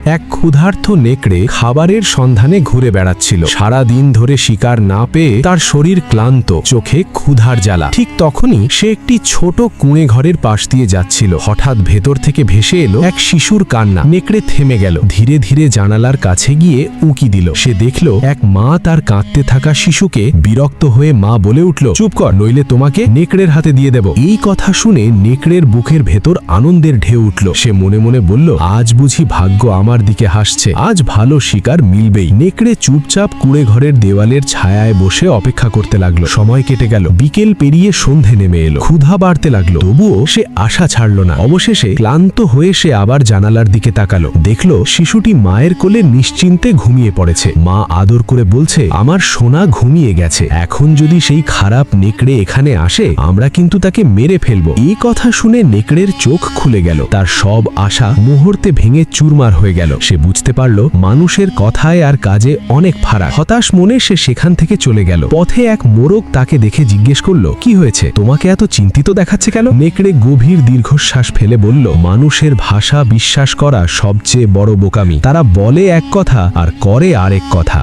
এক ক্ষুধার্ত নেকড়ে খাবারের সন্ধানে ঘুরে বেড়াচ্ছিল। সারা দিন ধরে শিকার না পেয়ে তার শরীর ক্লান্ত, চোখে ক্ষুধার জ্বালা। ঠিক তখনই সে একটি ছোট কুঁড়ে ঘরের পাশ দিয়ে যাচ্ছিল। হঠাৎ ভেতর থেকে ভেসে এলো এক শিশুর কান্না। নেকড়ে থেমে গেল, ধীরে ধীরে জানালার কাছে গিয়ে উঁকি দিল। সে দেখল এক মা তার কাঁদতে থাকা শিশুকে। বিরক্ত হয়ে মা বলে উঠল, চুপ কর, নইলে তোমাকে নেকড়ের হাতে দিয়ে দেব। এই কথা শুনে নেকড়ের বুকের ভেতর আনন্দের ঢেউ উঠল। সে মনে মনে বলল, আজ বুঝি ভাগ্য আমার দিকে হাসছে, আজ ভালো শিকার মিলবেই। নেকড়ে চুপচাপ কুঁড়ে ঘরের দেওয়ালের ছায়ায় বসে অপেক্ষা করতে লাগলো। সময় কেটে গেল, বিকেল পেরিয়ে সন্ধে নেমে এলো। ক্ষুধা বাড়তে লাগলো, তবুও সে আশা ছাড়ল না। অবশেষে ক্লান্ত হয়ে সে আবার জানালার দিকে তাকালো। দেখল শিশুটি মায়ের কোলে নিশ্চিন্তে ঘুমিয়ে পড়েছে। মা আদর করে বলছে, আমার সোনা ঘুমিয়ে গেছে। এখন যদি সেই খারাপ নেকড়ে এখানে আসে, আমরা কিন্তু তাকে মেরে ফেলবো। এই কথা শুনে নেকড়ের চোখ খুলে গেল। তার সব আশা মুহূর্তে ভেঙে চুরমার হয়ে গেল। সে বুঝতে পারল মানুষের কথায় আর কাজে অনেক ফারাক। হতাশ মনে সে সেখান থেকে চলে গেল। পথে এক মোরগ তাকে দেখে জিজ্ঞেস করলো, কি হয়েছে, তোমাকে এত চিন্তিত দেখাচ্ছে কেন? নেকড়ে গভীর দীর্ঘশ্বাস ফেলে বলল, মানুষের ভাষা বিশ্বাস করা সবচেয়ে বড় বোকামি। তারা বলে এক কথা আর করে আরেক কথা।